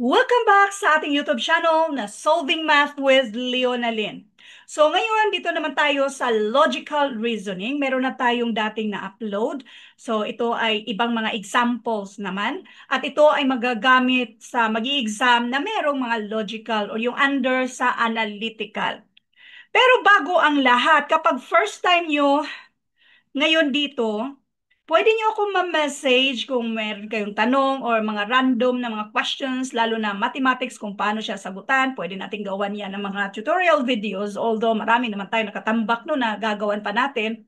Welcome back sa ating YouTube channel na Solving Math with Leonalyn. So ngayon, dito naman tayo sa logical reasoning. Meron na tayong dating na-upload. So ito ay ibang mga examples naman. At ito ay magagamit sa mag-i-exam na merong mga logical o yung under sa analytical. Pero bago ang lahat, kapag first time nyo ngayon dito, pwede niyo akong ma-message kung meron kayong tanong or mga random na mga questions, lalo na mathematics, kung paano siya sagutan. Pwede natin gawan yan ng mga tutorial videos, although marami naman tayo nakatambak no na gagawan pa natin.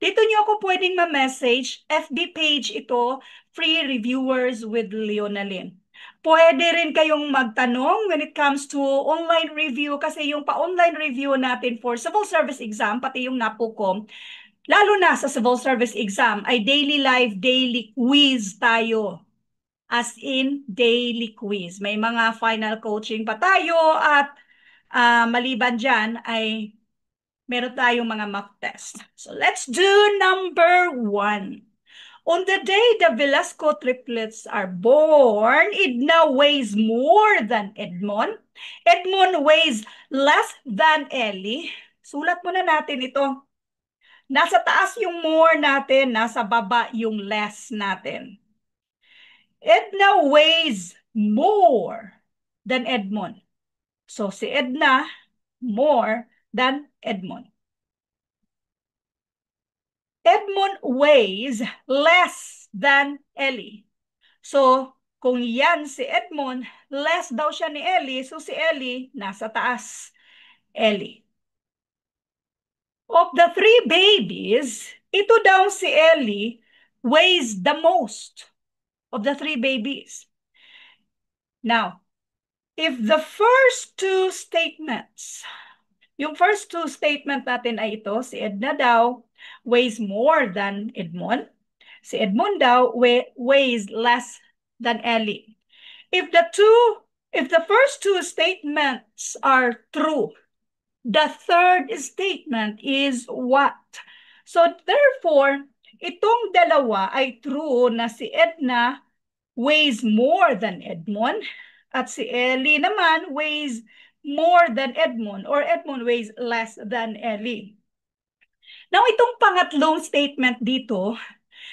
Dito niyo ako pwedeng ma-message. FB page ito, Free Reviewers with Leonalyn. Pwede rin kayong magtanong when it comes to online review kasi yung pa-online review natin for civil service exam, pati yung NAPOCOM, lalo na sa civil service exam, ay daily life, daily quiz tayo. As in, daily quiz. May mga final coaching pa tayo at maliban dyan ay meron tayong mga mock test. So let's do number 1. On the day the Velasco triplets are born, Edna weighs more than Edmond. Edmond weighs less than Ellie. Sulat muna natin ito. Nasa taas yung more natin, nasa baba yung less natin. Edna weighs more than Edmond. So si Edna, more than Edmond. Edmond weighs less than Ellie. So, kung yan si Edmond, less daw siya ni Ellie, so si Ellie, nasa taas. Ellie. Of the 3 babies, ito daw si Ellie weighs the most of the 3 babies. Now, if the first 2 statements, yung first 2 statement natin ay ito, si Edna daw weighs more than Edmond. Si Edmond daw weighs less than Ellie. If the first 2 statements are true, the third statement is what? So therefore, itong dalawa ay true na si Edna weighs more than Edmond at si Ellie naman weighs more than Edmond or Edmond weighs less than Ellie. Now, itong pangatlong statement dito,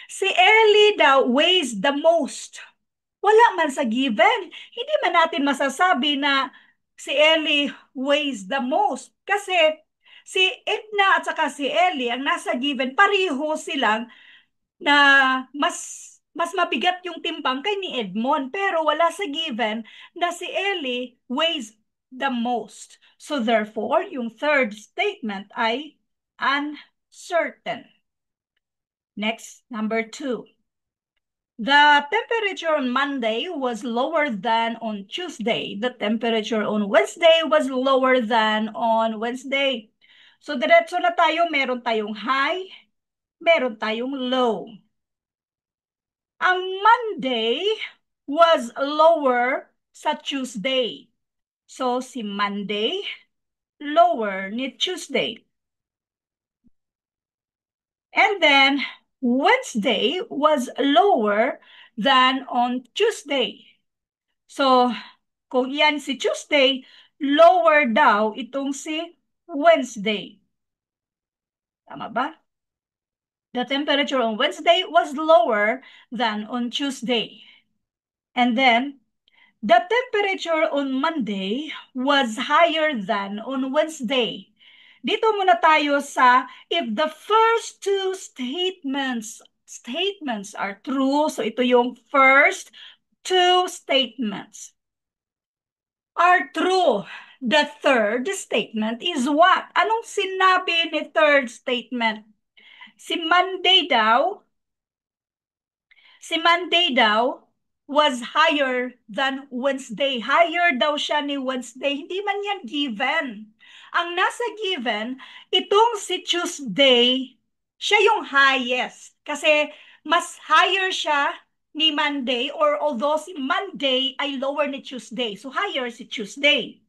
si Ellie daw weighs the most. Wala man sa given. Hindi man natin masasabi na si Ellie weighs the most. Kasi si Edna at saka si Ellie, ang nasa given, pareho silang na mas mabigat yung timbang kay ni Edmond. Pero wala sa given na si Ellie weighs the most. So therefore, yung third statement ay uncertain. Next, number 2. The temperature on Monday was lower than on Tuesday. The temperature on Wednesday was lower than on Wednesday. So, diretso na tayo. Meron tayong high, meron tayong low. Ang Monday was lower sa Tuesday. So, si Monday, lower ni Tuesday. And then, Wednesday was lower than on Tuesday. So, kung yan si Tuesday, lower daw itong si Wednesday. Tama ba? The temperature on Wednesday was lower than on Tuesday. And then, the temperature on Monday was higher than on Wednesday. Dito muna tayo sa if the first 2 statements are true. So ito yung first 2 statements are true. The third statement is what? Anong sinabi ni third statement? Si Monday daw was higher than Wednesday. Higher daw siya ni Wednesday. Hindi man yan given. Ang nasa given, itong si Tuesday, siya yung highest. Kasi mas higher siya ni Monday, or although si Monday ay lower ni Tuesday. So higher si Tuesday.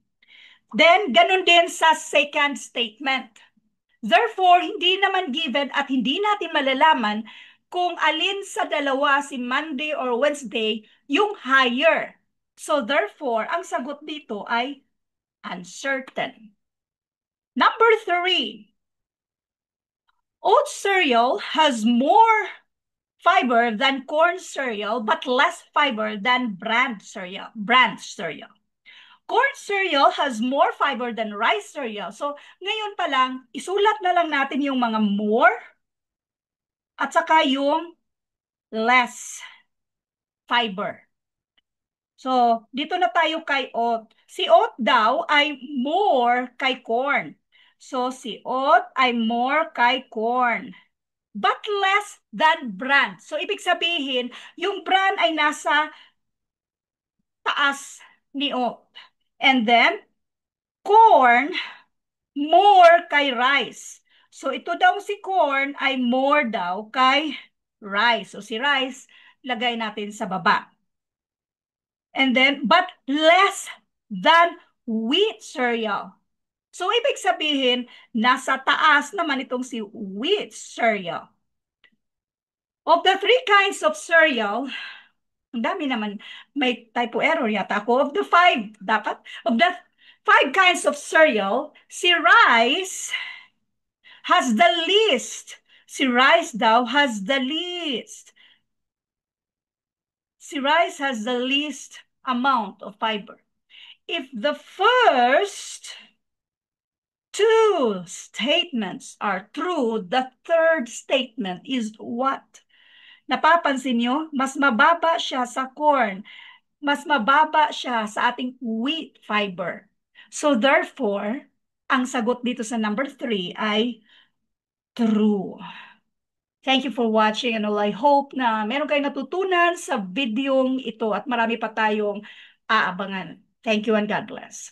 Then, ganun din sa second statement. Therefore, hindi naman given at hindi natin malalaman kung alin sa dalawa, si Monday or Wednesday, yung higher. So therefore, ang sagot dito ay uncertain. Number 3, oat cereal has more fiber than corn cereal but less fiber than bran cereal. Corn cereal has more fiber than rice cereal. So, ngayon pa lang, isulat na lang natin yung mga more at saka yung less fiber. So, dito na tayo kay oat. Si oat daw ay more kay corn. So, si oat ay more kay corn, but less than bran. So, ibig sabihin, yung bran ay nasa taas ni oat. And then, corn, more kay rice. So, ito daw si corn ay more daw kay rice. So, si rice, lagay natin sa baba. And then, but less than wheat cereal. So, ibig sabihin, nasa taas naman itong si wheat cereal. Of the 3 kinds of cereal, ang dami naman, may typo error yata ako. Of the 5 kinds of cereal, si rice has the least. Si rice daw has the least. Si rice has the least amount of fiber. If the first 2 statements are true, the third statement is what? Napapansin nyo, mas mababa siya sa corn, mas mababa siya sa ating wheat fiber. So therefore, ang sagot dito sa number 3 ay true. Thank you for watching and all. I hope na meron kayong natutunan sa videong ito at marami pa tayong aabangan. Thank you and God bless.